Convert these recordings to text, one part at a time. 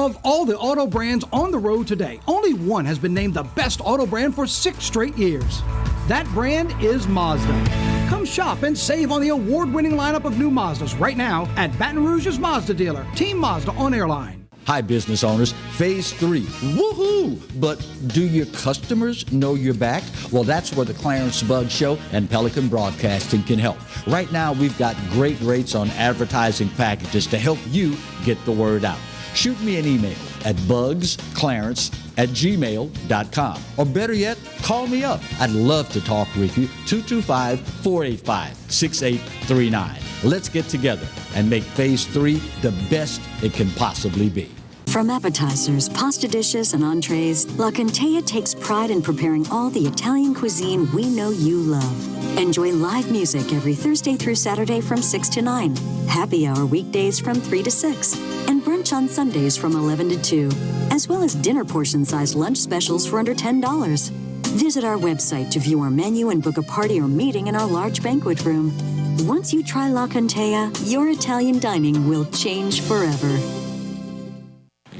Of all the auto brands on the road today, only one has been named the best auto brand for 6 straight years. That brand is Mazda. Come shop and save on the award-winning lineup of new Mazdas right now at Baton Rouge's Mazda dealer, Team Mazda on Airline. Hi, business owners. Phase 3. Woohoo! But do your customers know you're back? Well, that's where the Clarence Bug Show and Pelican Broadcasting can help. Right now, we've got great rates on advertising packages to help you get the word out. Shoot me an email at bugsclarence@gmail.com. Or better yet, call me up. I'd love to talk with you. 225-485-6839. Let's get together and make Phase 3 the best it can possibly be. From appetizers, pasta dishes, and entrees, La Contea takes pride in preparing all the Italian cuisine we know you love. Enjoy live music every Thursday through Saturday from 6 to 9, happy hour weekdays from 3 to 6, and brunch on Sundays from 11 to 2, as well as dinner portion-sized lunch specials for under $10. Visit our website to view our menu and book a party or meeting in our large banquet room. Once you try La Contea, your Italian dining will change forever.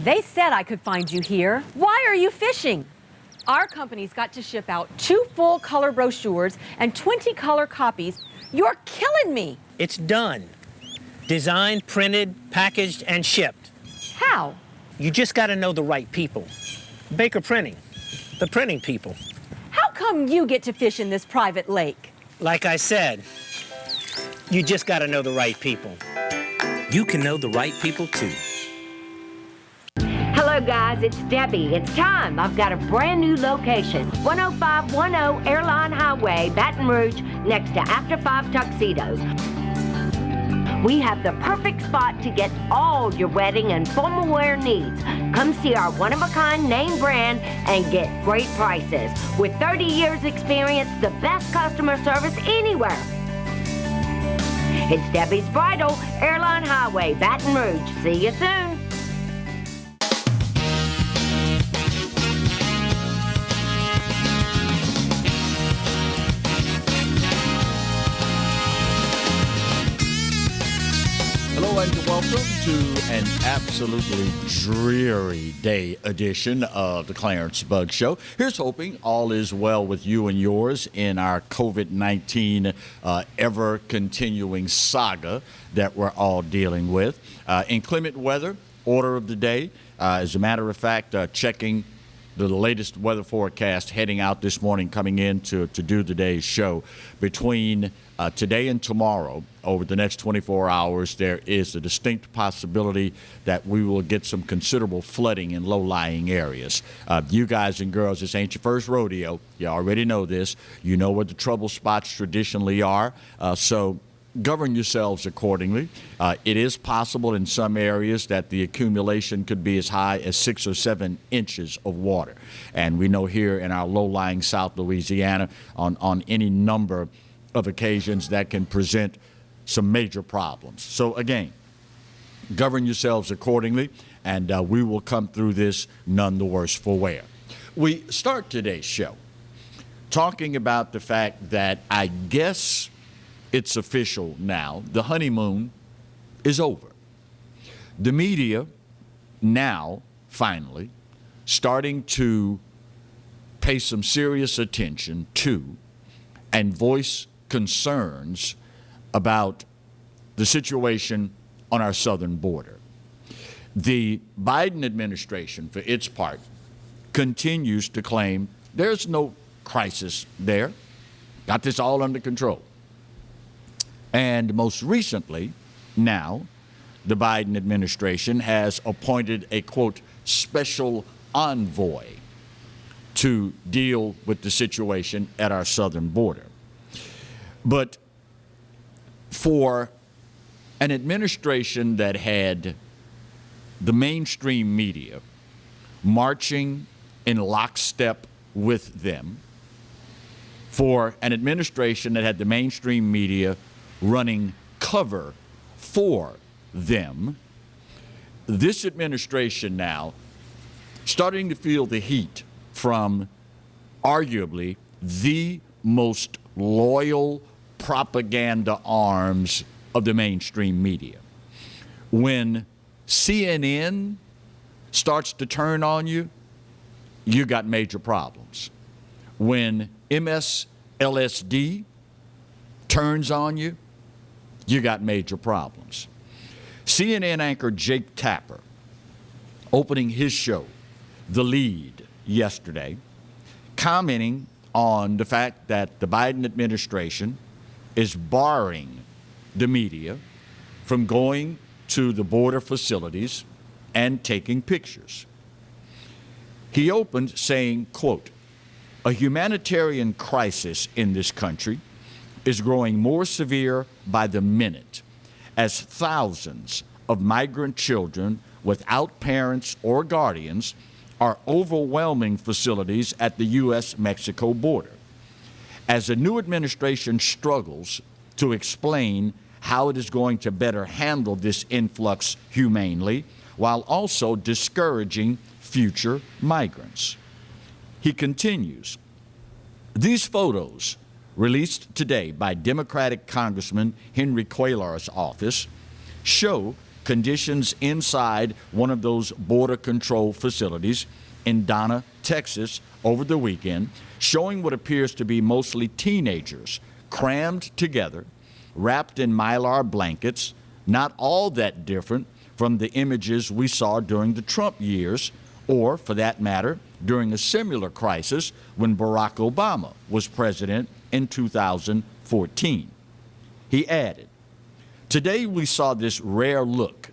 They said I could find you here. Why are you fishing? Our company's got to ship out 2 full color brochures and 20 color copies. You're killing me. It's done. Designed, printed, packaged, and shipped. How? You just got to know the right people. Baker Printing, the printing people. How come you get to fish in this private lake? Like I said, you just got to know the right people. You can know the right people too. Hello guys, it's Debbie. It's time. I've got a brand new location. 10510 Airline Highway, Baton Rouge, next to After 5 Tuxedos. We have the perfect spot to get all your wedding and formal wear needs. Come see our one-of-a-kind name brand and get great prices. With 30 years experience, the best customer service anywhere. It's Debbie's Bridal, Airline Highway, Baton Rouge. See you soon. Hello and welcome to an absolutely dreary day edition of the Clarence Bug Show. Here's hoping all is well with you and yours in our COVID-19 ever-continuing saga that we're all dealing with. Inclement weather, order of the day. As a matter of fact, checking the latest weather forecast heading out this morning, coming in to do today's show. Between today and tomorrow, over the next 24 hours, there is a distinct possibility that we will get some considerable flooding in low-lying areas. You guys and girls, this ain't your first rodeo. You already know this. You know where the trouble spots traditionally are. So govern yourselves accordingly. It is possible in some areas that the accumulation could be as high as 6 or 7 inches of water. And we know here in our low-lying South Louisiana, on any number of occasions, that can present some major problems. So again, govern yourselves accordingly, and we will come through this none the worse for wear. We start today's show talking about the fact that I guess it's official now. The honeymoon is over. The media now, finally, starting to pay some serious attention to and voice concerns about the situation on our southern border. The Biden administration, for its part, continues to claim there's no crisis there. Got this all under control. And most recently, now, the Biden administration has appointed a, quote, special envoy to deal with the situation at our southern border. But for an administration that had the mainstream media marching in lockstep with them, for an administration that had the mainstream media running cover for them, this administration now starting to feel the heat from arguably the most loyal propaganda arms of the mainstream media. When CNN starts to turn on you, you got major problems. When MSLSD turns on you, you got major problems. CNN anchor Jake Tapper, opening his show, The Lead, yesterday, commenting on the fact that the Biden administration is barring the media from going to the border facilities and taking pictures. He opened saying, quote, "A humanitarian crisis in this country is growing more severe by the minute as thousands of migrant children without parents or guardians are overwhelming facilities at the U.S.-Mexico border. As the new administration struggles to explain how it is going to better handle this influx humanely while also discouraging future migrants." He continues, "These photos released today by Democratic Congressman Henry Cuellar's office show conditions inside one of those border control facilities in Donna, Texas over the weekend, showing what appears to be mostly teenagers crammed together, wrapped in Mylar blankets, not all that different from the images we saw during the Trump years, or, for that matter, during a similar crisis when Barack Obama was president in 2014. He added, "Today we saw this rare look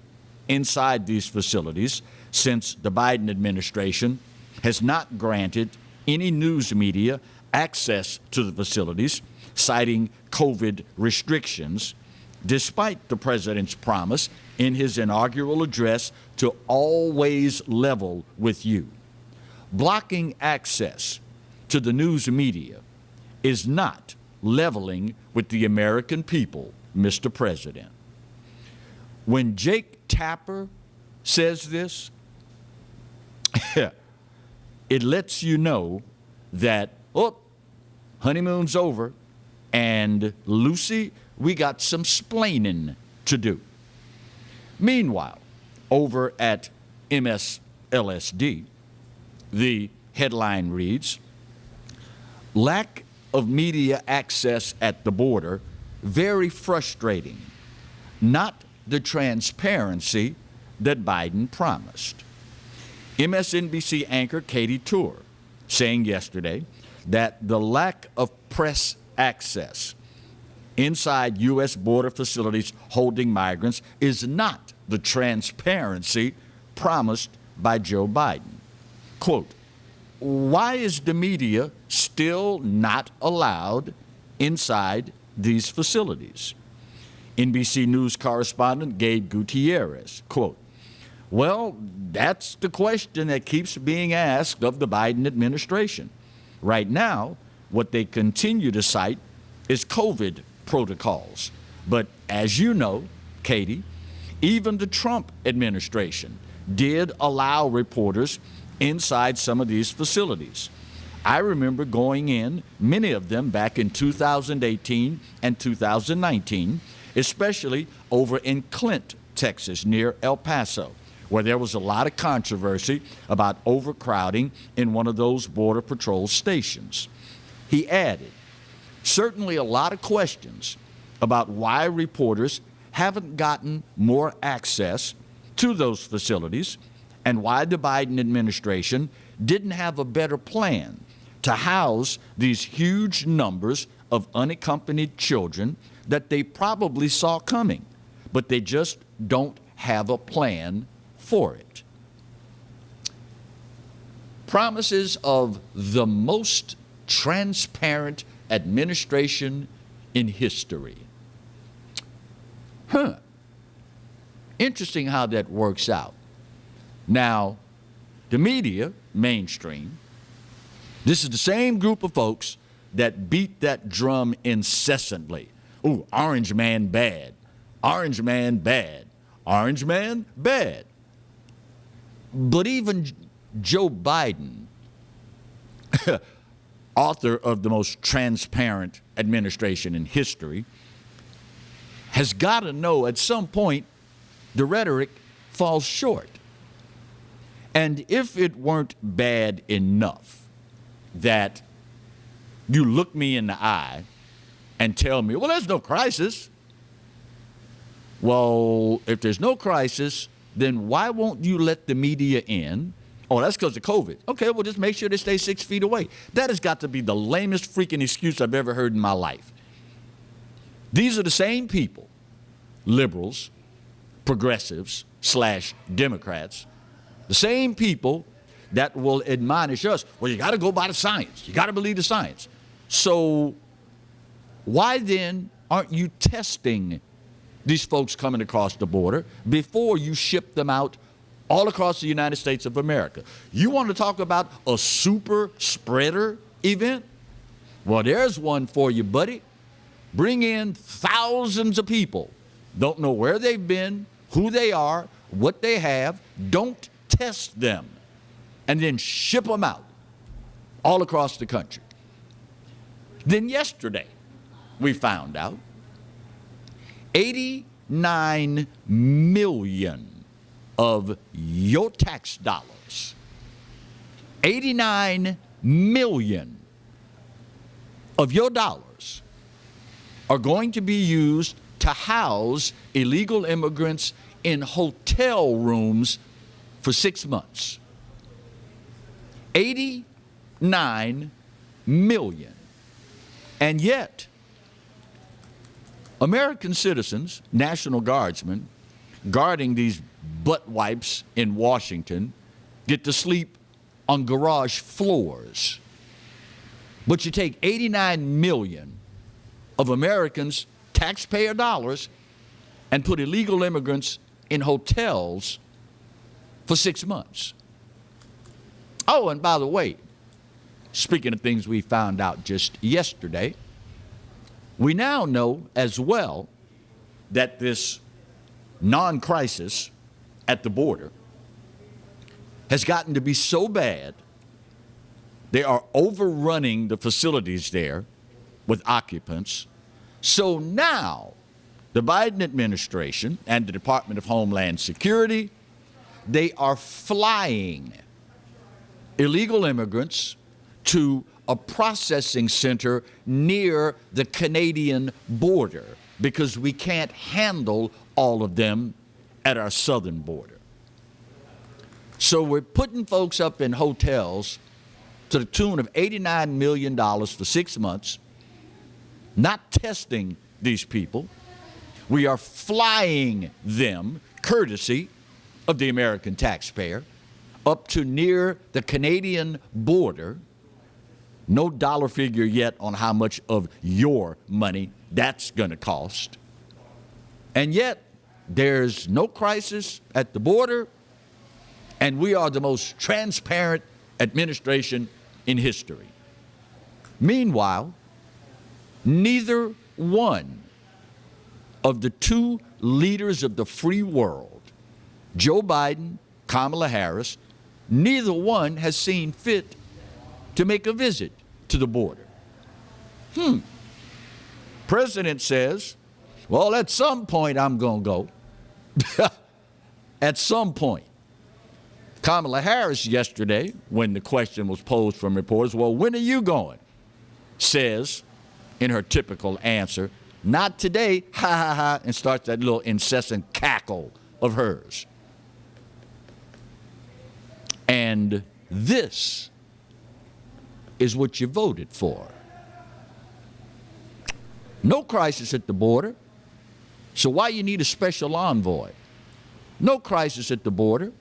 inside these facilities since the Biden administration has not granted any news media access to the facilities, citing COVID restrictions, despite the president's promise in his inaugural address to always level with you. Blocking access to the news media is not leveling with the American people, Mr. President." When Jake Tapper says this, it lets you know that, honeymoon's over, and Lucy, we got some splaining to do. Meanwhile, over at MSLSD, the headline reads, "Lack of media access at the border, very frustrating. Not the transparency that Biden promised." MSNBC anchor Katie Tour saying yesterday that the lack of press access inside U.S. border facilities holding migrants is not the transparency promised by Joe Biden. Quote, "Why is the media still not allowed inside these facilities?" NBC News correspondent Gabe Gutierrez, quote, "Well, that's the question that keeps being asked of the Biden administration. Right now, what they continue to cite is COVID protocols. But as you know, Katie, even the Trump administration did allow reporters inside some of these facilities. I remember going in, many of them back in 2018 and 2019, especially over in Clint, Texas, near El Paso, where there was a lot of controversy about overcrowding in one of those Border Patrol stations." He added, "Certainly a lot of questions about why reporters haven't gotten more access to those facilities and why the Biden administration didn't have a better plan to house these huge numbers of unaccompanied children that they probably saw coming, but they just don't have a plan for it." Promises of the most transparent administration in history. Interesting how that works out. Now, the media, mainstream, this is the same group of folks that beat that drum incessantly. Ooh, Orange Man bad. Orange Man bad. Orange Man bad. But even Joe Biden, author of the most transparent administration in history, has got to know at some point the rhetoric falls short. And if it weren't bad enough that you look me in the eye and tell me, well, there's no crisis. Well, if there's no crisis, then why won't you let the media in? Oh, that's because of COVID. Okay, well, just make sure they stay 6 feet away. That has got to be the lamest freaking excuse I've ever heard in my life. These are the same people, liberals, progressives / Democrats, the same people that will admonish us, well, you got to go by the science. You got to believe the science. So why then aren't you testing these folks coming across the border before you ship them out all across the United States of America? You want to talk about a super spreader event? Well, there's one for you, buddy. Bring in thousands of people. Don't know where they've been, who they are, what they have. Don't test them. And then ship them out all across the country. Then yesterday, we found out 89 million of your tax dollars, 89 million of your dollars are going to be used to house illegal immigrants in hotel rooms for 6 months. 89 million. And yet, American citizens, National Guardsmen, guarding these butt wipes in Washington, get to sleep on garage floors. But you take 89 million of Americans' taxpayer dollars and put illegal immigrants in hotels for 6 months. Oh, and by the way, speaking of things we found out just yesterday, we now know as well that this non-crisis at the border has gotten to be so bad, they are overrunning the facilities there with occupants. So now the Biden administration and the Department of Homeland Security, they are flying illegal immigrants to a processing center near the Canadian border because we can't handle all of them at our southern border. So we're putting folks up in hotels to the tune of $89 million for 6 months, not testing these people. We are flying them, courtesy of the American taxpayer, up to near the Canadian border. No dollar figure yet on how much of your money that's going to cost. And yet, there's no crisis at the border, and we are the most transparent administration in history. Meanwhile, neither one of the two leaders of the free world, Joe Biden, Kamala Harris, neither one has seen fit to make a visit to the border. President says, well, at some point I'm going to go. At some point. Kamala Harris yesterday, when the question was posed from reporters, well, when are you going? Says, in her typical answer, not today, ha ha ha, and starts that little incessant cackle of hers. And this is what you voted for. No crisis at the border, so why you need a special envoy? No crisis at the border,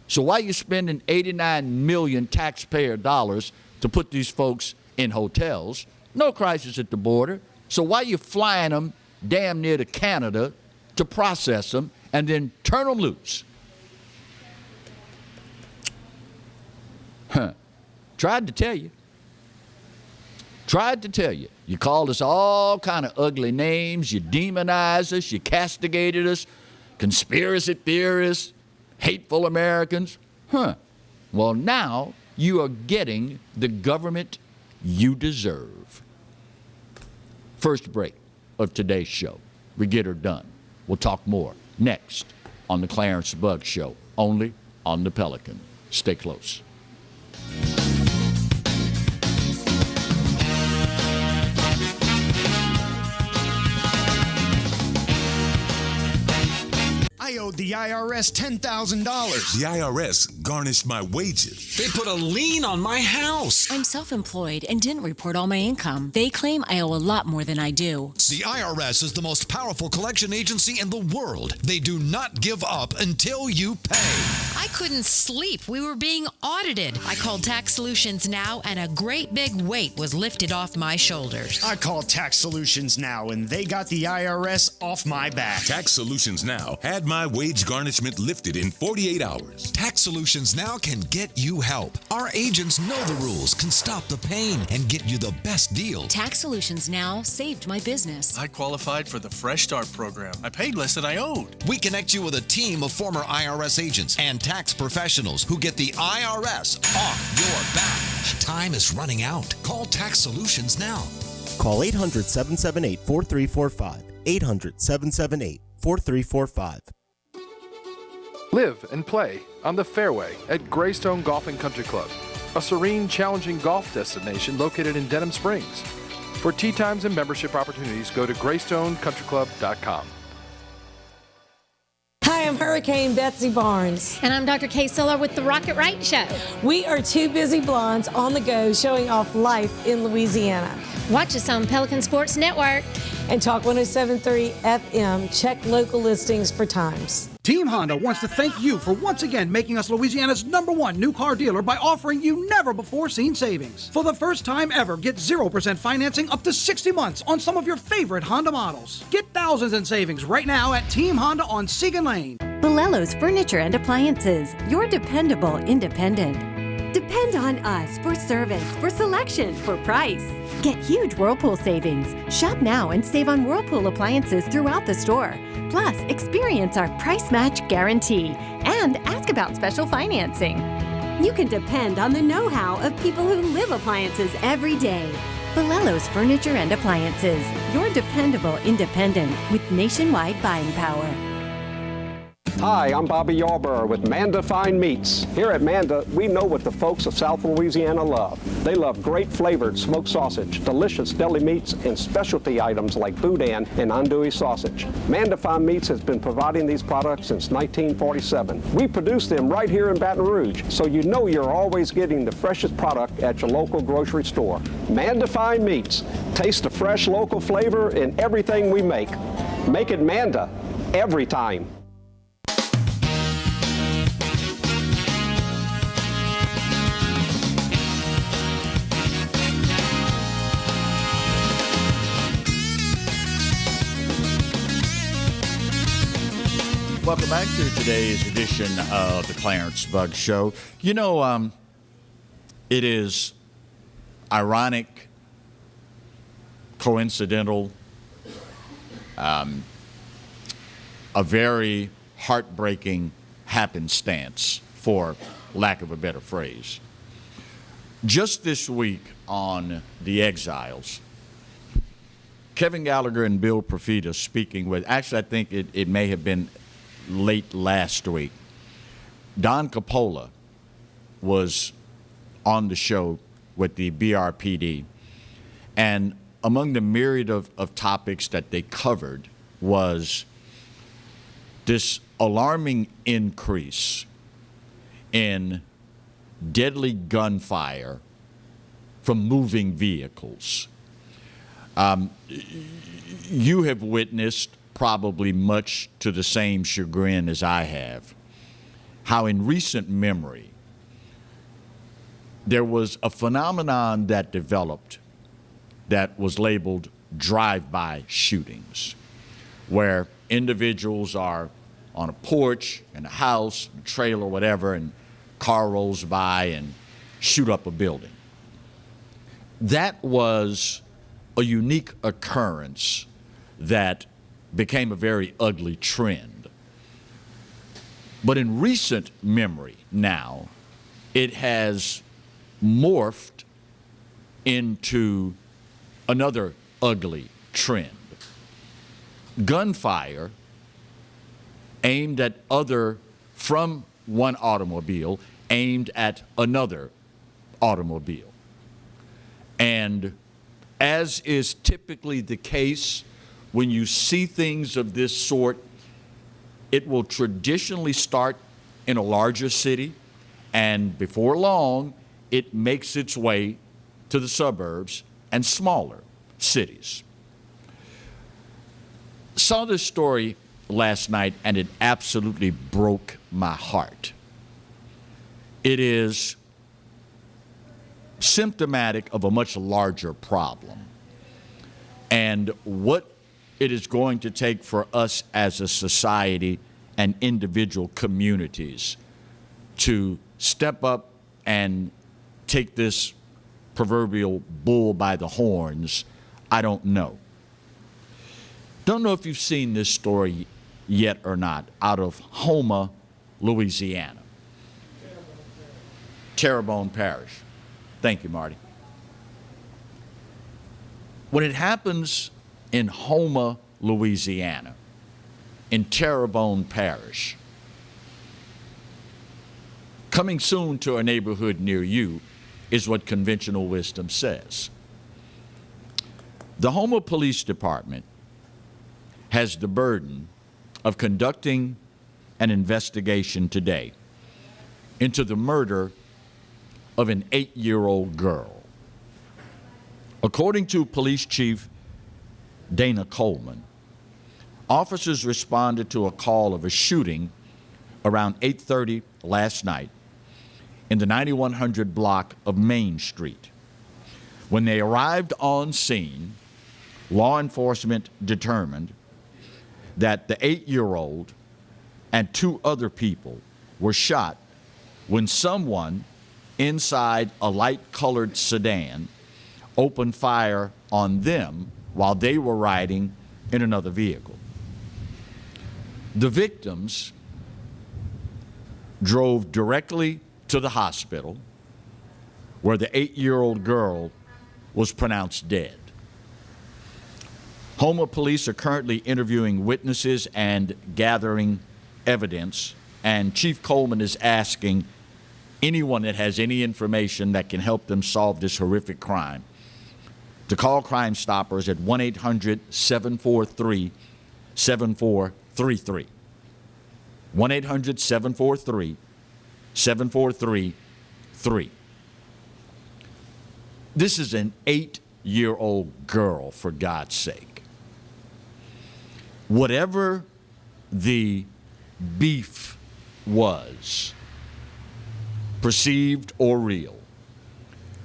so why you spending 89 million taxpayer dollars to put these folks in hotels? No crisis at the border, so why you flying them damn near to Canada to process them and then turn them loose? Tried to tell you. Tried to tell you. You called us all kind of ugly names. You demonized us. You castigated us. Conspiracy theorists. Hateful Americans. Well, now you are getting the government you deserve. First break of today's show. We get her done. We'll talk more next on the Clarence Bug Show, only on the Pelican. Stay close. I owed the IRS $10,000. The IRS garnished my wages. They put a lien on my house. I'm self-employed and didn't report all my income. They claim I owe a lot more than I do. The IRS is the most powerful collection agency in the world. They do not give up until you pay. I couldn't sleep. We were being audited. I called Tax Solutions Now, and a great big weight was lifted off my shoulders. I called Tax Solutions Now, and they got the IRS off my back. Tax Solutions Now had my wage garnishment lifted in 48 hours. Tax Solutions Now can get you help. Our agents know the rules, can stop the pain, and get you the best deal. Tax Solutions Now saved my business. I qualified for the Fresh Start program. I paid less than I owed. We connect you with a team of former IRS agents and tax professionals who get the IRS off your back. Time is running out. Call Tax Solutions now. Call 800-778-4345. 800-778-4345. Live and play on the fairway at Greystone Golf and Country Club, a serene, challenging golf destination located in Denham Springs. For tee times and membership opportunities, go to GreystoneCountryClub.com. Hi, I'm Hurricane Betsy Barnes. And I'm Dr. Kay Siller with the Rocket Right Show. We are two busy blondes on the go showing off life in Louisiana. Watch us on Pelican Sports Network and Talk 107.3 FM. Check local listings for times. Team Honda wants to thank you for once again making us Louisiana's #1 new car dealer by offering you never-before-seen savings. For the first time ever, get 0% financing up to 60 months on some of your favorite Honda models. Get thousands in savings right now at Team Honda on Segan Lane. Balello's Furniture and Appliances, your dependable independent. Depend on us for service, for selection, for price. Get huge Whirlpool savings. Shop now and save on Whirlpool appliances throughout the store. Plus, experience our price match guarantee and ask about special financing. You can depend on the know-how of people who live appliances every day. Balello's Furniture and Appliances, your dependable independent with nationwide buying power. Hi, I'm Bobby Yarborough with Mandafine Meats. Here at Manda, we know what the folks of South Louisiana love. They love great flavored smoked sausage, delicious deli meats, and specialty items like boudin and andouille sausage. Mandafine Meats has been providing these products since 1947. We produce them right here in Baton Rouge, so you know you're always getting the freshest product at your local grocery store. Mandafine Meats. Taste the fresh local flavor in everything we make. Make it Manda every time. Welcome back to today's edition of the Clarence Bug Show. You know, it is ironic, coincidental, a very heartbreaking happenstance, for lack of a better phrase. Just this week on The Exiles, Kevin Gallagher and Bill Profita speaking with, actually I think it may have been late last week. Don Coppola was on the show with the BRPD, and among the myriad of topics that they covered was this alarming increase in deadly gunfire from moving vehicles. You have witnessed, probably much to the same chagrin as I have, how in recent memory there was a phenomenon that developed that was labeled drive-by shootings, where individuals are on a porch, in a house, a trailer, whatever, and car rolls by and shoot up a building. That was a unique occurrence that became a very ugly trend. But in recent memory now, it has morphed into another ugly trend. Gunfire aimed at from one automobile aimed at another automobile. And as is typically the case, when you see things of this sort, it will traditionally start in a larger city, and before long, it makes its way to the suburbs and smaller cities. Saw this story last night, and it absolutely broke my heart. It is symptomatic of a much larger problem, and what it is going to take for us as a society and individual communities to step up and take this proverbial bull by the horns, I don't know. Don't know if you've seen this story yet or not, out of Houma, Louisiana. Terrebonne Parish. Thank you, Marty. When it happens in Houma, Louisiana, in Terrebonne Parish, coming soon to a neighborhood near you is what conventional wisdom says. The Houma Police Department has the burden of conducting an investigation today into the murder of an 8-year-old girl. According to Police Chief Dana Coleman, officers responded to a call of a shooting around 8:30 last night in the 9100 block of Main Street. When they arrived on scene, law enforcement determined that the 8-year-old and 2 other people were shot when someone inside a light-colored sedan opened fire on them while they were riding in another vehicle. The victims drove directly to the hospital where the 8-year-old girl was pronounced dead. Houma police are currently interviewing witnesses and gathering evidence, and Chief Coleman is asking anyone that has any information that can help them solve this horrific crime to call Crime Stoppers at 1-800-743-7433. 1-800-743-7433. This is an 8-year-old girl, for God's sake. Whatever the beef was, perceived or real,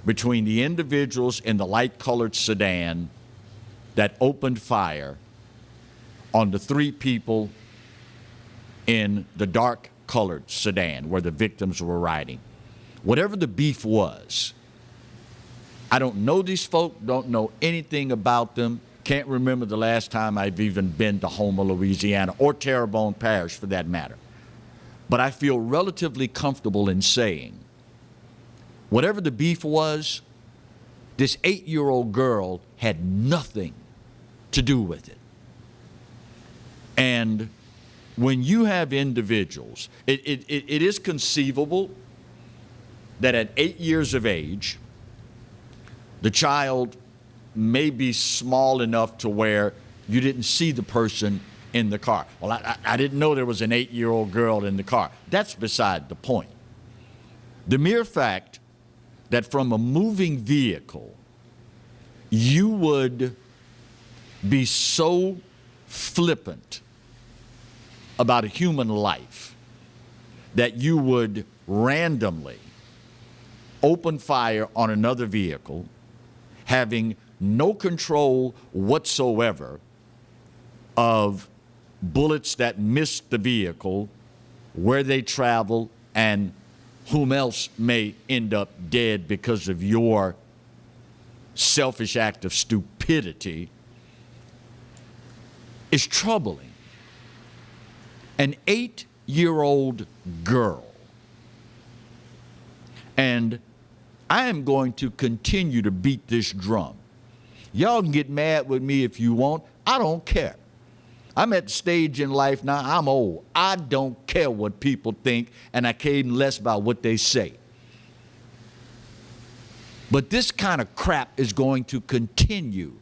between the individuals in the light-colored sedan that opened fire on the 3 people in the dark-colored sedan where the victims were riding. Whatever the beef was, I don't know these folk, don't know anything about them, can't remember the last time I've even been to Houma, Louisiana, or Terrebonne Parish for that matter. But I feel relatively comfortable in saying, whatever the beef was, this 8-year-old girl had nothing to do with it. And when you have individuals, it is conceivable that at 8 years of age, the child may be small enough to where you didn't see the person in the car. Well, I didn't know there was an 8-year-old girl in the car. That's beside the point. The mere fact that from a moving vehicle, you would be so flippant about a human life that you would randomly open fire on another vehicle, having no control whatsoever of bullets that missed the vehicle, where they travel, and whom else may end up dead because of your selfish act of stupidity, is troubling. An 8-year-old girl. And I am going to continue to beat this drum. Y'all can get mad with me if you want. I don't care. I'm at the stage in life now, I'm old. I don't care what people think, and I care even less about what they say. But this kind of crap is going to continue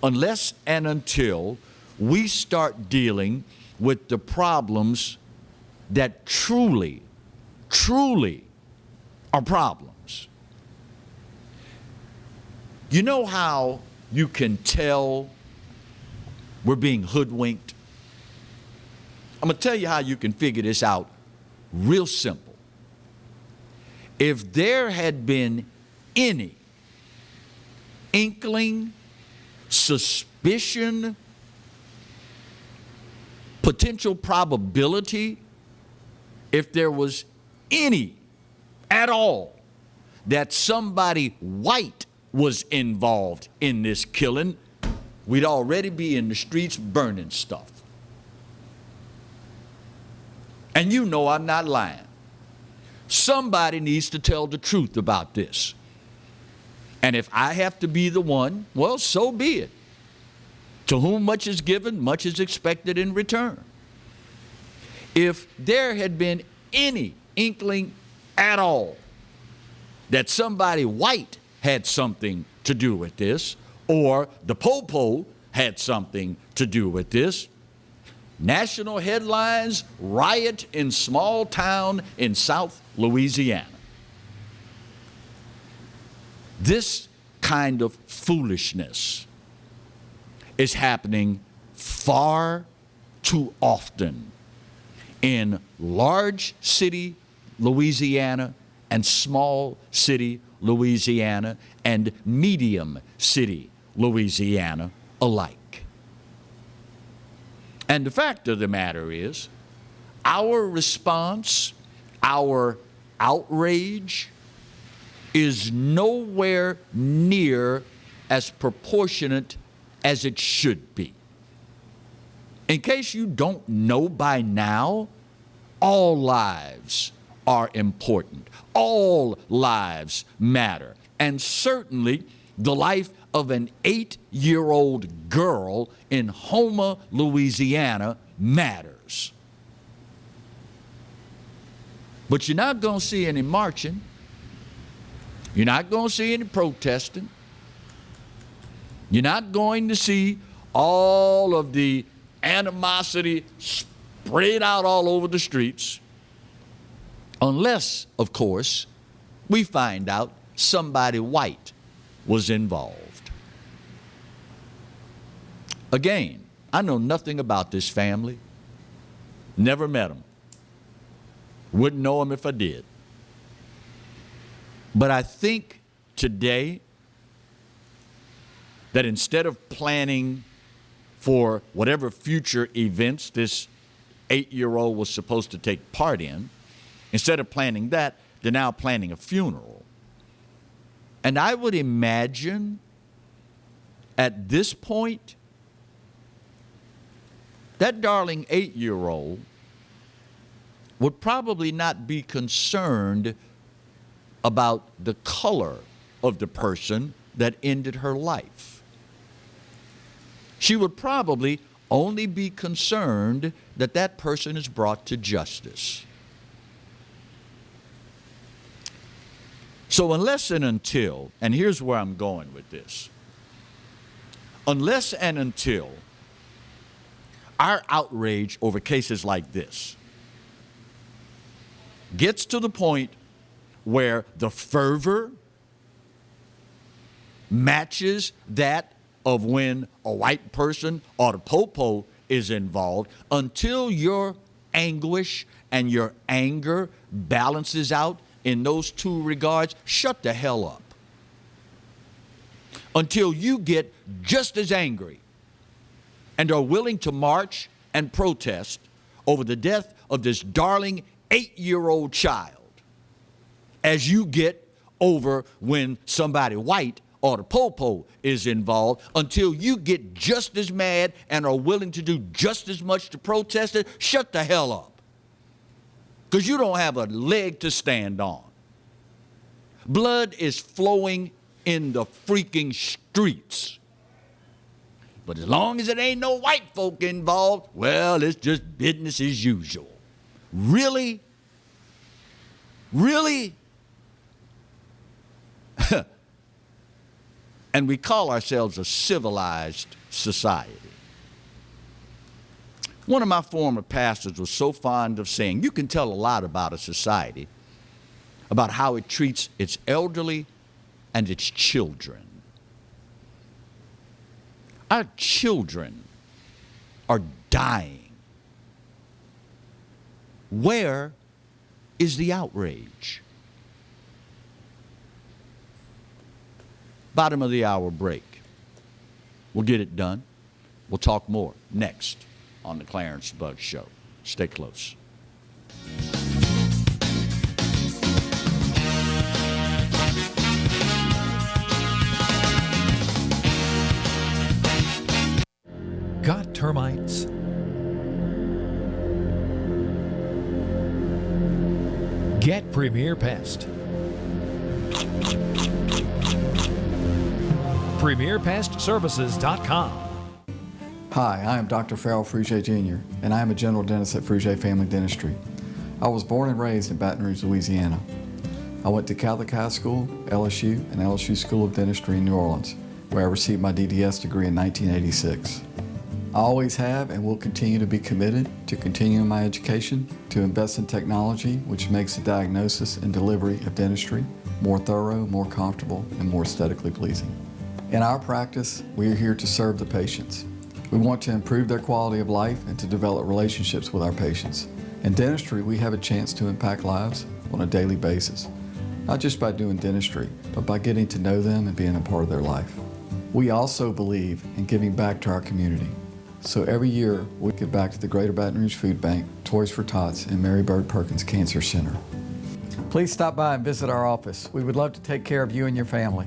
unless and until we start dealing with the problems that truly are problems. You know how you can tell we're being hoodwinked? I'm going to tell you how you can figure this out real simple. If there had been any inkling, suspicion, potential probability, if there was any at all that somebody white was involved in this killing, we'd already be in the streets burning stuff. And you know I'm not lying. Somebody needs to tell the truth about this. And if I have to be the one, well, so be it. To whom much is given, much is expected in return. If there had been any inkling at all that somebody white had something to do with this, or the Popo had something to do with this, national headlines, riot in small town in South Louisiana. This kind of foolishness is happening far too often in large city Louisiana and small city Louisiana and medium city Louisiana alike. And the fact of the matter is, our response, our outrage, is nowhere near as proportionate as it should be. In case you don't know by now, all lives are important. All lives matter. And certainly the life of an 8-year-old girl in Houma, Louisiana matters. But you're not going to see any marching. You're not going to see any protesting. You're not going to see all of the animosity spread out all over the streets, unless, of course, we find out somebody white was involved. Again, I know nothing about this family. Never met them. Wouldn't know them if I did. But I think today that instead of planning for whatever future events this 8-year-old was supposed to take part in, instead of planning that, they're now planning a funeral. And I would imagine at this point, that darling 8-year-old would probably not be concerned about the color of the person that ended her life. She would probably only be concerned that that person is brought to justice. So unless and until, and here's where I'm going with this, unless and until our outrage over cases like this gets to the point where the fervor matches that of when a white person or the Popo is involved, until your anguish and your anger balances out in those two regards, shut the hell up. Until you get just as angry and are willing to march and protest over the death of this darling 8-year-old child as you get over when somebody white or the Popo is involved, until you get just as mad and are willing to do just as much to protest it, shut the hell up. Because you don't have a leg to stand on. Blood is flowing in the freaking streets. But as long as it ain't no white folk involved, well, it's just business as usual. Really? Really? And we call ourselves a civilized society. One of my former pastors was so fond of saying, you can tell a lot about a society, about how it treats its elderly and its children. Our children are dying. Where is the outrage? Bottom of the hour break. We'll get it done. We'll talk more next on the Clarence Bugg Show. Stay close. Got termites? Get Premier Pest. PremierPestServices.com. Hi, I am Dr. Farrell Frugier Jr., and I am a general dentist at Frugier Family Dentistry. I was born and raised in Baton Rouge, Louisiana. I went to Catholic High School, LSU, and LSU School of Dentistry in New Orleans, where I received my DDS degree in 1986. I always have and will continue to be committed to continuing my education, to invest in technology which makes the diagnosis and delivery of dentistry more thorough, more comfortable, and more aesthetically pleasing. In our practice, we are here to serve the patients. We want to improve their quality of life and to develop relationships with our patients. In dentistry, we have a chance to impact lives on a daily basis, not just by doing dentistry, but by getting to know them and being a part of their life. We also believe in giving back to our community. So every year, we give back to the Greater Baton Rouge Food Bank, Toys for Tots, and Mary Bird Perkins Cancer Center. Please stop by and visit our office. We would love to take care of you and your family.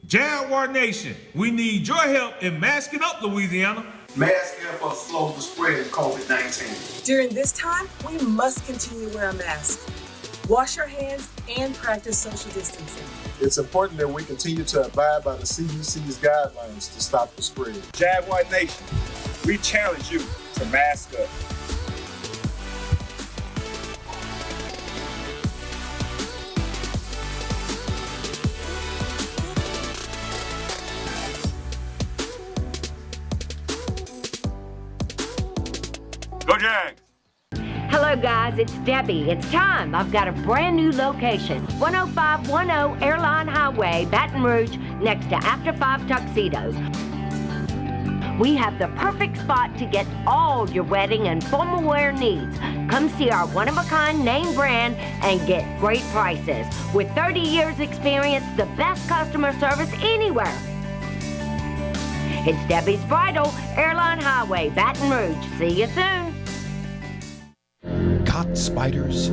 Jaguar Nation, we need your help in masking up Louisiana. Masks help us slow the spread of COVID-19. During this time, we must continue to wear a mask. Wash your hands and practice social distancing. It's important that we continue to abide by the CDC's guidelines to stop the spread. Jaguar Nation, we challenge you to mask up. Go Jags! Hello guys, it's Debbie. It's time. I've got a brand new location. 10510 Airline Highway, Baton Rouge, next to After 5 Tuxedos. We have the perfect spot to get all your wedding and formal wear needs. Come see our one-of-a-kind name brand and get great prices. With 30 years experience, the best customer service anywhere. It's Debbie's Bridal, Airline Highway, Baton Rouge. See you soon. Caught spiders?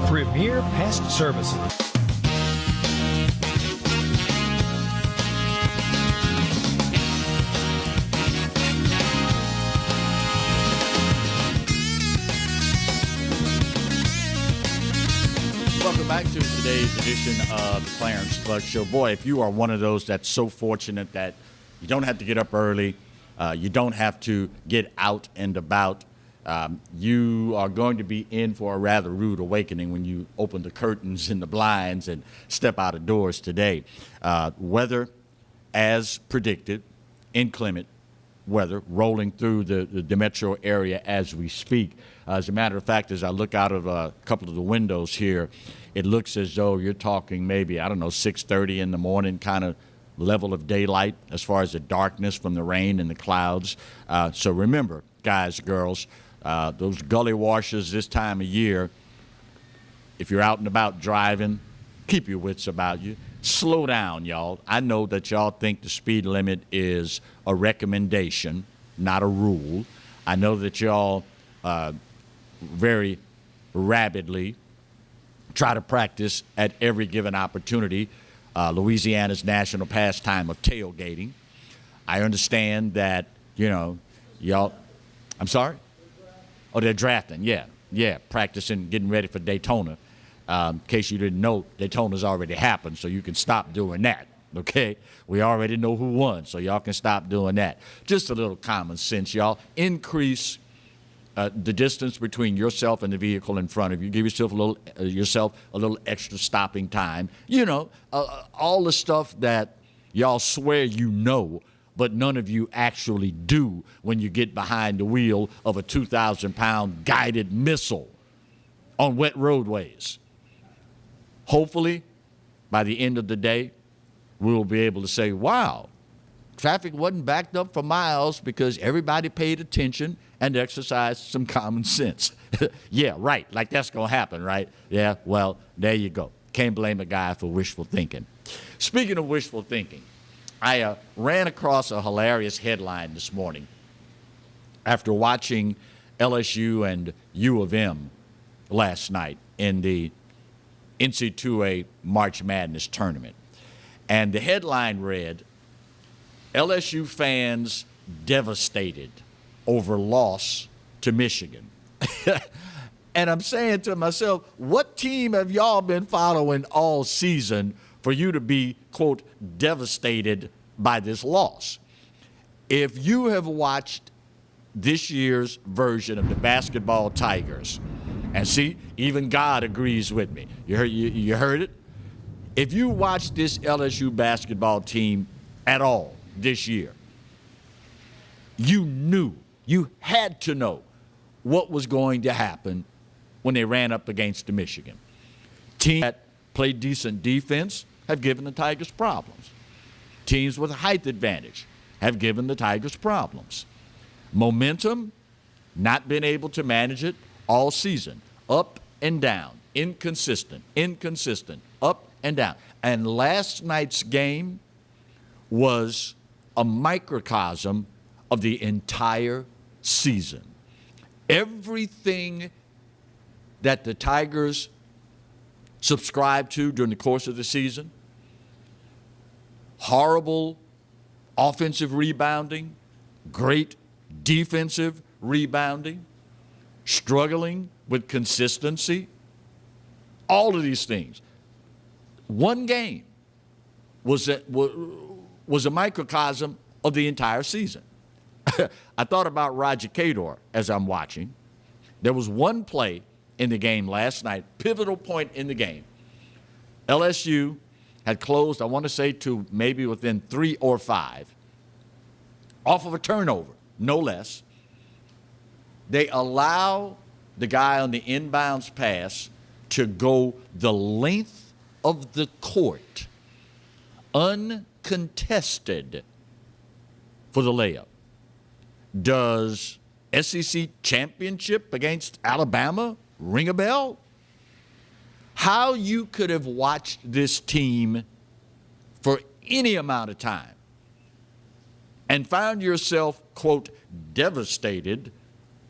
Premier Pest Services. Welcome back to today's edition of the Clarence Bugg Show. Boy, if you are one of those that's so fortunate that you don't have to get up early, you don't have to get out and about, you are going to be in for a rather rude awakening when you open the curtains and the blinds and step out of doors today. Weather, as predicted, inclement weather rolling through the metro area as we speak. As a matter of fact, as I look out of a couple of the windows here, it looks as though you're talking maybe, 6:30 in the morning kind of level of daylight as far as the darkness from the rain and the clouds. So remember, guys, girls, those gully washers this time of year, if you're out and about driving, keep your wits about you. Slow down, y'all. I know that y'all think the speed limit is a recommendation, not a rule. I know that y'all very rabidly try to practice at every given opportunity Louisiana's national pastime of tailgating. I understand that, Y'all, I'm sorry? Oh, they're drafting, yeah, practicing, getting ready for Daytona. In case you didn't know, Daytona's already happened, so you can stop doing that, okay? We already know who won, so y'all can stop doing that. Just a little common sense, y'all. Increase the distance between yourself and the vehicle in front of you. Give yourself a little extra stopping time. You know, all the stuff that y'all swear you know, but none of you actually do when you get behind the wheel of a 2,000-pound guided missile on wet roadways. Hopefully, by the end of the day, we'll be able to say, wow, traffic wasn't backed up for miles because everybody paid attention and exercised some common sense. Yeah, right, like that's going to happen, right? Yeah, well, there you go. Can't blame a guy for wishful thinking. Speaking of wishful thinking, I ran across a hilarious headline this morning after watching LSU and U of M last night in the NC2A March Madness tournament. And the headline read, LSU fans devastated over loss to Michigan. And I'm saying to myself, what team have y'all been following all season for you to be, quote, devastated by this loss? If you have watched this year's version of the basketball Tigers, and see, even God agrees with me. You heard it? If you watch this LSU basketball team at all this year, you had to know what was going to happen when they ran up against the Michigan. Teams that played decent defense have given the Tigers problems. Teams with a height advantage have given the Tigers problems. Momentum, not been able to manage it all season. Up and down, inconsistent, up and down. And last night's game was a microcosm of the entire season. Everything that the Tigers subscribed to during the course of the season, horrible offensive rebounding, great defensive rebounding, struggling with consistency, all of these things. One game was a microcosm of the entire season. I thought about Roger Cador as I'm watching. There was one play in the game last night, pivotal point in the game. LSU had closed, I want to say, to maybe within 3 or 5, off of a turnover, no less. They allow the guy on the inbounds pass to go the length of the court, uncontested, for the layup. Does SEC championship against Alabama ring a bell? How you could have watched this team for any amount of time and found yourself, quote, devastated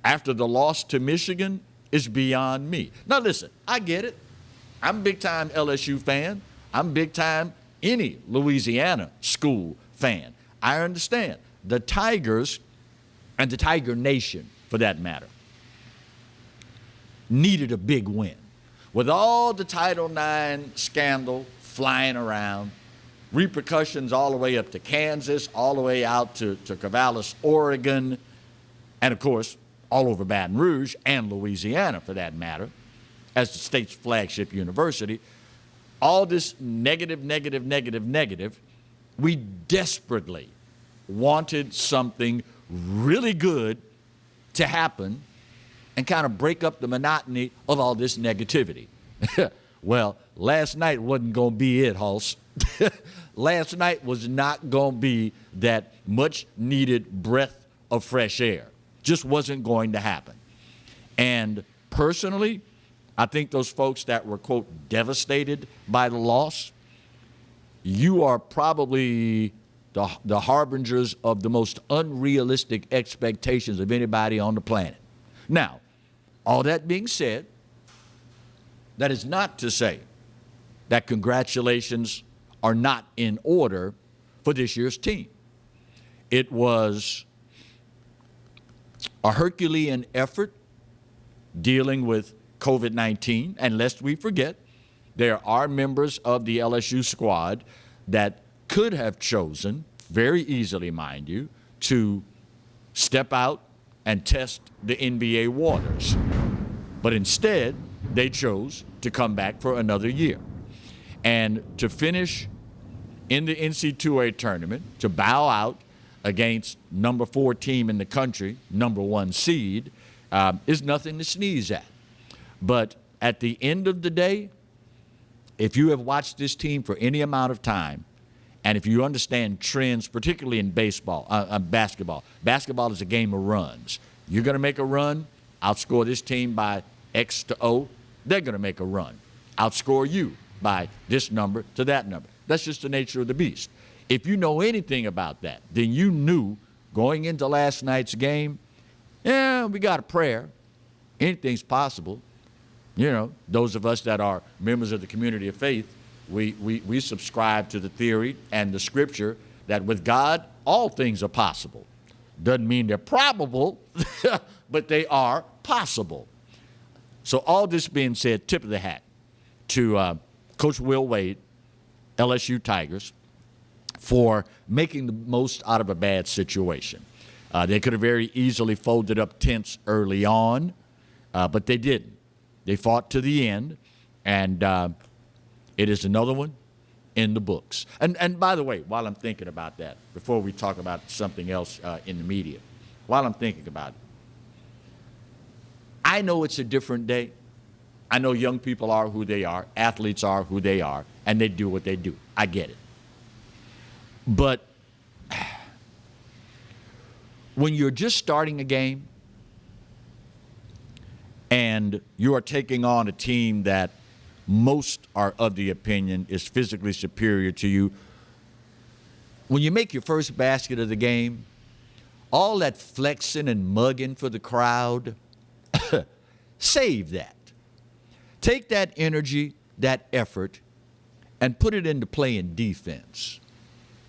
after the loss to Michigan is beyond me. Now listen, I get it. I'm a big-time LSU fan. I'm big-time any Louisiana school fan. I understand. The Tigers, and the Tiger Nation for that matter, needed a big win. With all the Title IX scandal flying around, repercussions all the way up to Kansas, all the way out to Corvallis, Oregon, and of course, all over Baton Rouge and Louisiana for that matter, as the state's flagship university, all this negative, we desperately wanted something really good to happen and kind of break up the monotony of all this negativity. Well, last night wasn't going to be it, Hulse. Last night was not going to be that much needed breath of fresh air. Just wasn't going to happen. And personally, I think those folks that were, quote, devastated by the loss, you are probably the harbingers of the most unrealistic expectations of anybody on the planet. Now, all that being said, that is not to say that congratulations are not in order for this year's team. It was a Herculean effort dealing with COVID-19. And lest we forget, there are members of the LSU squad that could have chosen, very easily, mind you, to step out and test the NBA waters. But instead, they chose to come back for another year. And to finish in the NC2A tournament, to bow out against number 4 team in the country, number 1 seed, is nothing to sneeze at. But at the end of the day, if you have watched this team for any amount of time, and if you understand trends, particularly in basketball, basketball is a game of runs. You're going to make a run, outscore this team by X to O, they're going to make a run, outscore you by this number to that number. That's just the nature of the beast. If you know anything about that, then you knew going into last night's game, we got a prayer. Anything's possible. You know, those of us that are members of the community of faith, we subscribe to the theory and the scripture that with God, all things are possible. Doesn't mean they're probable, but they are possible. So all this being said, tip of the hat to Coach Will Wade, LSU Tigers, for making the most out of a bad situation. They could have very easily folded up tents early on, but they didn't. They fought to the end, and it is another one in the books. And by the way, while I'm thinking about that, before we talk about something else in the media, while I'm thinking about it, I know it's a different day. I know young people are who they are, athletes are who they are, and they do what they do. I get it. But when you're just starting a game and you are taking on a team that most are of the opinion is physically superior to you, when you make your first basket of the game, all that flexing and mugging for the crowd, save that. Take that energy, that effort, and put it into playing defense.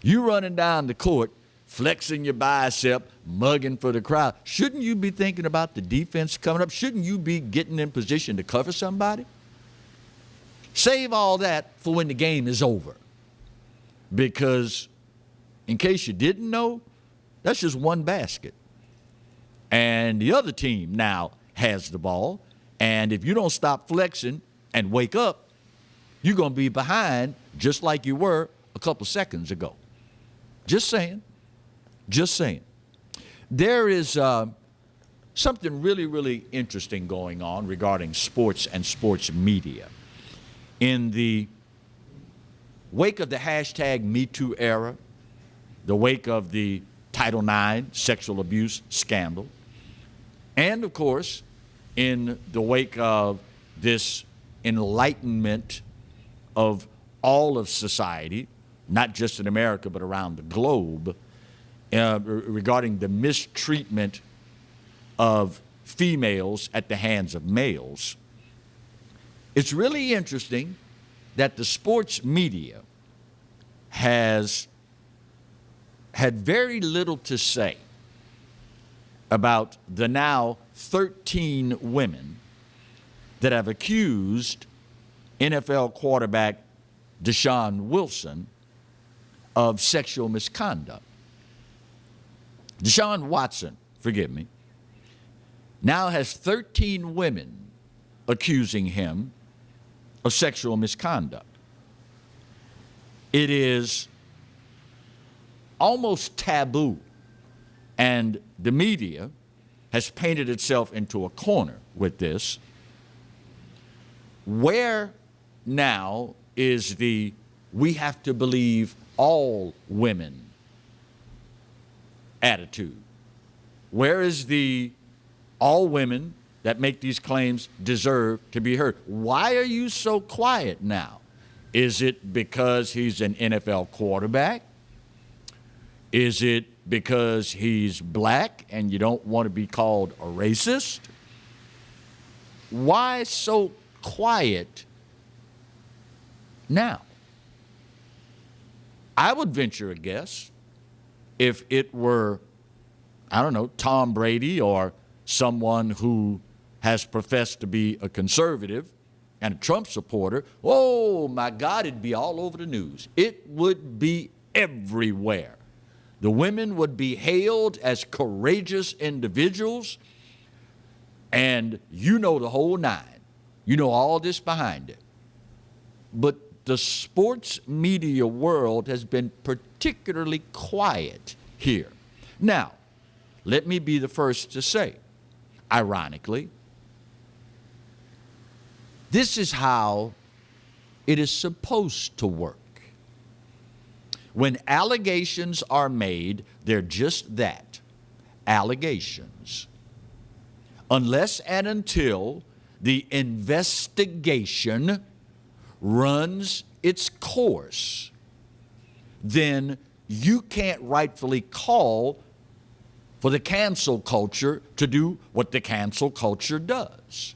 You running down the court, flexing your bicep, mugging for the crowd. Shouldn't you be thinking about the defense coming up? Shouldn't you be getting in position to cover somebody? Save all that for when the game is over. Because in case you didn't know, that's just one basket. And the other team now has the ball. And if you don't stop flexing and wake up, you're going to be behind just like you were a couple seconds ago. Just saying. Just saying. There is something really, really interesting going on regarding sports and sports media. In the wake of the hashtag #MeToo era, the wake of the Title IX sexual abuse scandal, and of course, in the wake of this enlightenment of all of society, not just in America, but around the globe, regarding the mistreatment of females at the hands of males, it's really interesting that the sports media has had very little to say about the now 13 women that have accused NFL quarterback Deshaun Wilson of sexual misconduct. Deshaun Watson, forgive me, now has 13 women accusing him of sexual misconduct. It is almost taboo, and the media has painted itself into a corner with this. Where now is the "we have to believe all women" attitude? Where is the "all women that make these claims deserve to be heard"? Why are you so quiet now? Is it because he's an NFL quarterback? Is it because he's black and you don't want to be called a racist? Why so quiet now? I would venture a guess, if it were, I don't know, Tom Brady or someone who has professed to be a conservative and a Trump supporter, oh my God, it'd be all over the news. It would be everywhere. The women would be hailed as courageous individuals, and you know the whole nine. You know all this behind it. But the sports media world has been particularly quiet here. Now, let me be the first to say, ironically, this is how it is supposed to work. When allegations are made, they're just that, allegations. Unless and until the investigation runs its course, then you can't rightfully call for the cancel culture to do what the cancel culture does.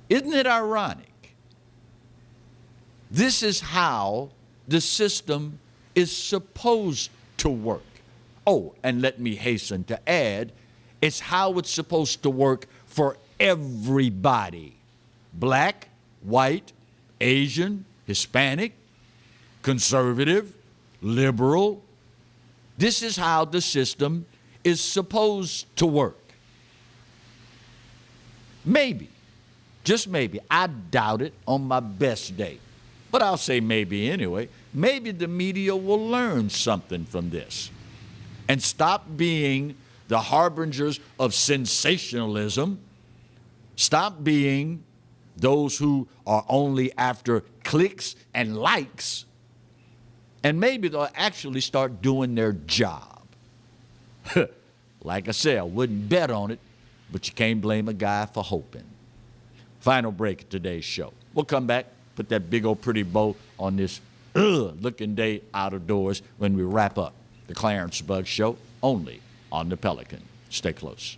Isn't it ironic? This is how the system is supposed to work. Oh, and let me hasten to add, it's how it's supposed to work for everybody. Black, white, Asian, Hispanic, conservative, liberal. This is how the system is supposed to work. Maybe, just maybe, I doubt it on my best day, but I'll say maybe anyway, maybe the media will learn something from this and stop being the harbingers of sensationalism, stop being those who are only after clicks and likes, and maybe they'll actually start doing their job. Like I said, I wouldn't bet on it, but you can't blame a guy for hoping. Final break of today's show. We'll come back, put that big old pretty bow on this looking day out of doors when we wrap up the Clarence Bug Show, only on the Pelican. Stay close.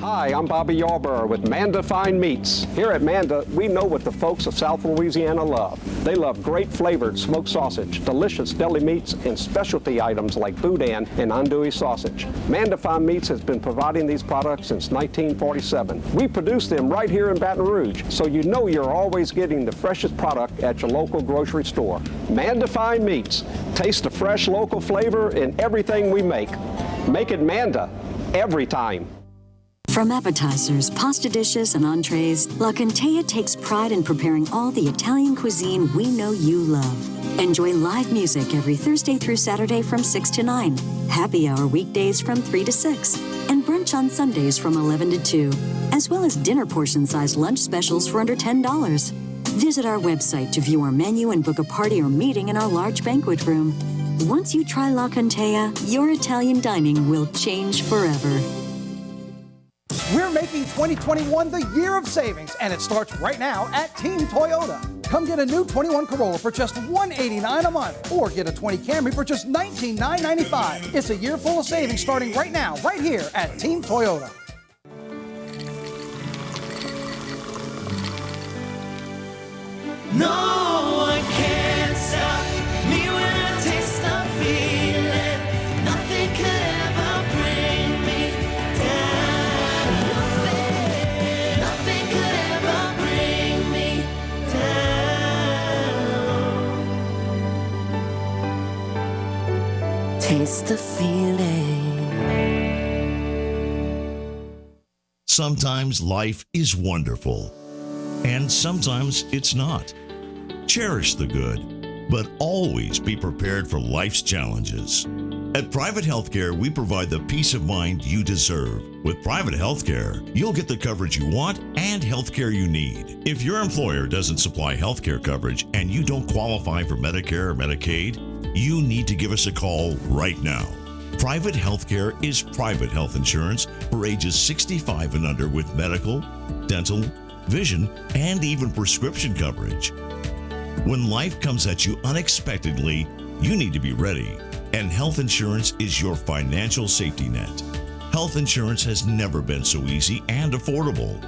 Hi, I'm Bobby Yarborough with Mandafine Meats. Here at Manda, we know what the folks of South Louisiana love. They love great flavored smoked sausage, delicious deli meats, and specialty items like boudin and andouille sausage. Mandafine Meats has been providing these products since 1947. We produce them right here in Baton Rouge, so you know you're always getting the freshest product at your local grocery store. Mandafine Meats. Taste the fresh local flavor in everything we make. Make it Manda every time. From appetizers, pasta dishes, and entrees, La Contea takes pride in preparing all the Italian cuisine we know you love. Enjoy live music every Thursday through Saturday from 6 to 9, happy hour weekdays from 3 to 6, and brunch on Sundays from 11 to 2, as well as dinner portion-sized lunch specials for under $10. Visit our website to view our menu and book a party or meeting in our large banquet room. Once you try La Contea, your Italian dining will change forever. We're making 2021 the year of savings, and it starts right now at Team Toyota. Come get a new 21 Corolla for just $189 a month, or get a 20 Camry for just $19,995. It's a year full of savings starting right now, right here at Team Toyota. No one can stop me when I taste the feeling. Nothing could ever bring me down. Nothing could ever bring me down. Taste the feeling. Sometimes life is wonderful, and sometimes it's not. Cherish the good, but always be prepared for life's challenges. At Private Healthcare, we provide the peace of mind you deserve. With Private Healthcare, you'll get the coverage you want and healthcare you need. If your employer doesn't supply healthcare coverage and you don't qualify for Medicare or Medicaid, you need to give us a call right now. Private Healthcare is private health insurance for ages 65 and under with medical, dental, vision, and even prescription coverage. When life comes at you unexpectedly, you need to be ready, and health insurance is your financial safety net. Health insurance has never been so easy and affordable.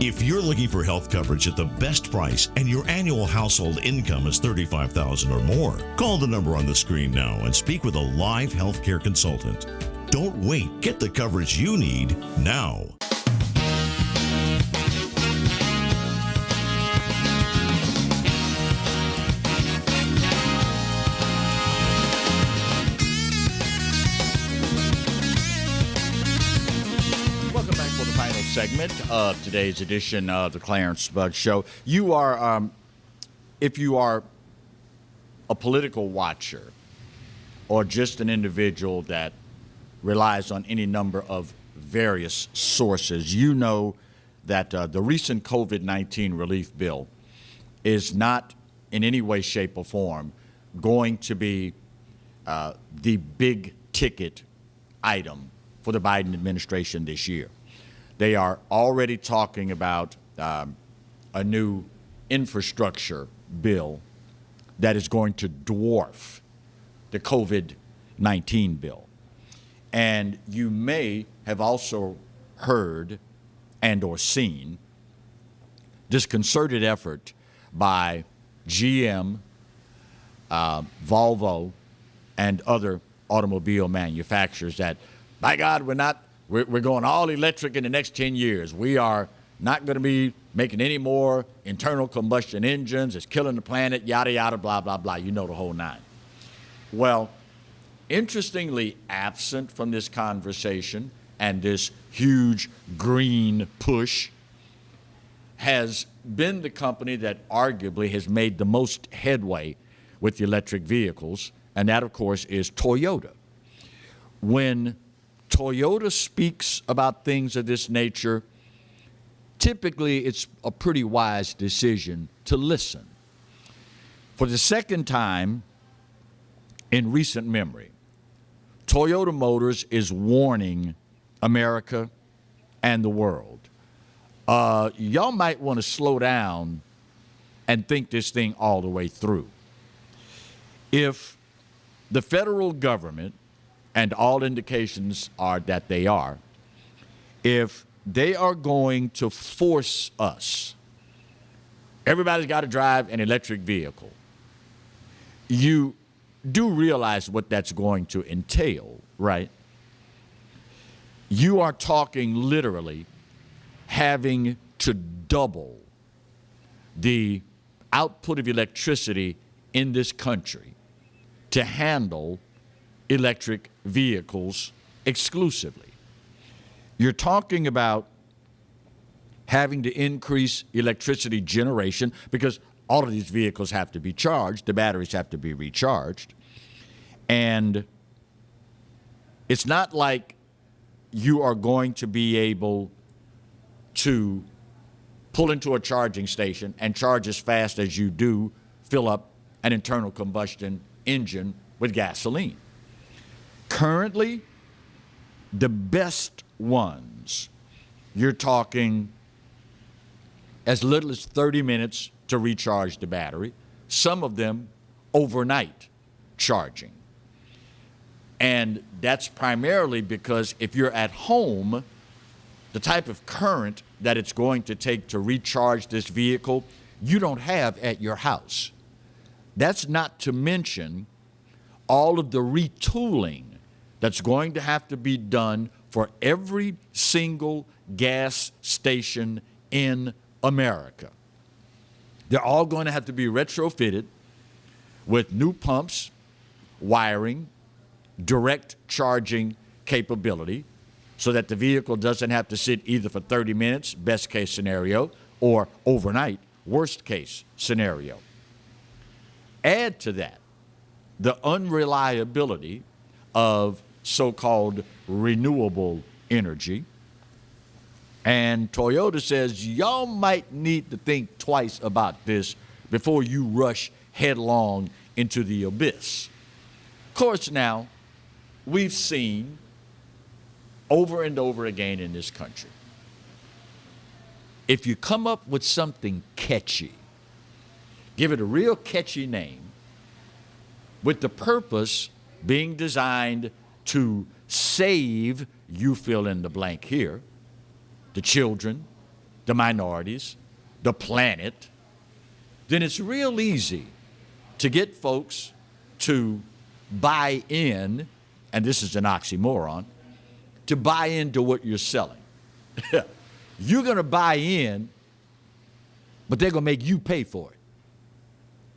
If you're looking for health coverage at the best price and your annual household income is $35,000 or more, call the number on the screen now and speak with a live healthcare consultant. Don't wait. Get the coverage you need now. Segment of today's edition of the Clarence Bug Show. You are, if you are a political watcher or just an individual that relies on any number of various sources, you know that the recent COVID-19 relief bill is not in any way, shape, or form going to be the big ticket item for the Biden administration this year. They are already talking about a new infrastructure bill that is going to dwarf the COVID-19 bill. And you may have also heard and or seen this concerted effort by GM, Volvo, and other automobile manufacturers that, by God, we're going all electric in the next 10 years. We are not going to be making any more internal combustion engines. It's killing the planet, yada, yada, blah, blah, blah. You know the whole nine. Well, interestingly absent from this conversation and this huge green push has been the company that arguably has made the most headway with the electric vehicles, and that, of course, is Toyota. When Toyota speaks about things of this nature, typically it's a pretty wise decision to listen. For the second time in recent memory, Toyota Motors is warning America and the world. Y'all might want to slow down and think this thing all the way through. If the federal government, and all indications are that they are, if they are going to force us, everybody's got to drive an electric vehicle, you do realize what that's going to entail, right? You are talking literally having to double the output of electricity in this country to handle electric vehicles exclusively. You're talking about having to increase electricity generation because all of these vehicles have to be charged, the batteries have to be recharged, and it's not like you are going to be able to pull into a charging station and charge as fast as you do fill up an internal combustion engine with gasoline. Currently, the best ones, you're talking as little as 30 minutes to recharge the battery, some of them overnight charging. And that's primarily because if you're at home, the type of current that it's going to take to recharge this vehicle, you don't have at your house. That's not to mention all of the retooling that's going to have to be done for every single gas station in America. They're all going to have to be retrofitted with new pumps, wiring, direct charging capability, so that the vehicle doesn't have to sit either for 30 minutes, best case scenario, or overnight, worst case scenario. Add to that the unreliability of so-called renewable energy. And Toyota says y'all might need to think twice about this before you rush headlong into the abyss. Of course, now, we've seen over and over again in this country, if you come up with something catchy, give it a real catchy name, with the purpose being designed to save, you fill in the blank here, the children, the minorities, the planet, then it's real easy to get folks to buy in, and this is an oxymoron, to buy into what you're selling. You're going to buy in, but they're going to make you pay for it.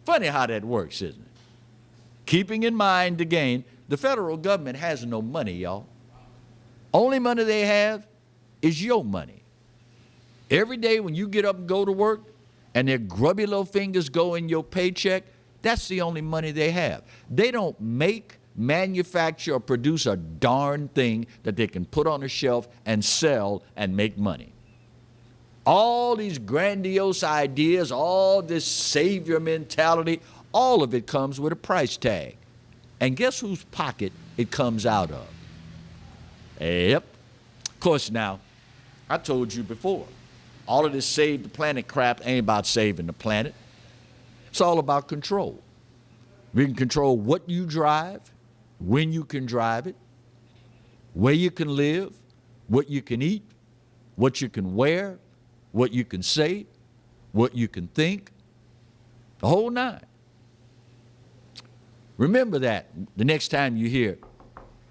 Funny how that works, isn't it? Keeping in mind, again, the federal government has no money, y'all. Only money they have is your money. Every day when you get up and go to work and their grubby little fingers go in your paycheck, that's the only money they have. They don't make, manufacture, or produce a darn thing that they can put on a shelf and sell and make money. All these grandiose ideas, all this savior mentality, all of it comes with a price tag. And guess whose pocket it comes out of? Yep. Of course, now, I told you before, all of this save the planet crap ain't about saving the planet. It's all about control. We can control what you drive, when you can drive it, where you can live, what you can eat, what you can wear, what you can say, what you can think, the whole nine. Remember that the next time you hear,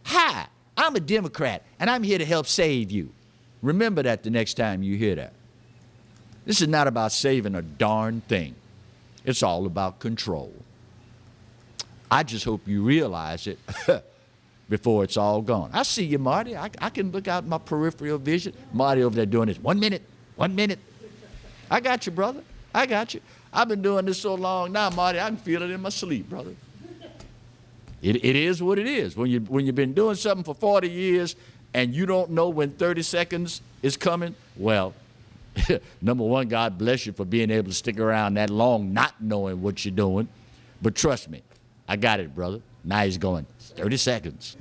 "Hi, I'm a Democrat, and I'm here to help save you." Remember that the next time you hear that. This is not about saving a darn thing. It's all about control. I just hope you realize it before it's all gone. I see you, Marty. I can look out my peripheral vision. Marty over there doing this. 1 minute. 1 minute. I got you, brother. I got you. I've been doing this so long now, Marty, I can feel it in my sleep, brother. It is what it is. When you've been doing something for 40 years and you don't know when 30 seconds is coming, well, number one, God bless you for being able to stick around that long not knowing what you're doing. But trust me, I got it, brother. Now he's going, 30 seconds.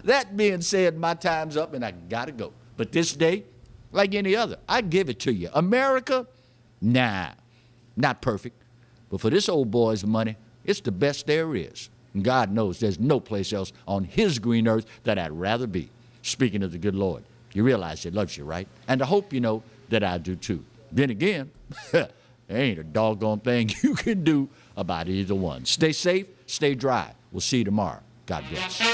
That being said, my time's up and I got to go. But this day, like any other, I give it to you. America, nah, not perfect. But for this old boy's money, it's the best there is. And God knows there's no place else on his green earth that I'd rather be. Speaking of the good Lord, you realize he loves you, right? And I hope you know that I do too. Then again, there ain't a doggone thing you can do about either one. Stay safe, stay dry. We'll see you tomorrow. God bless.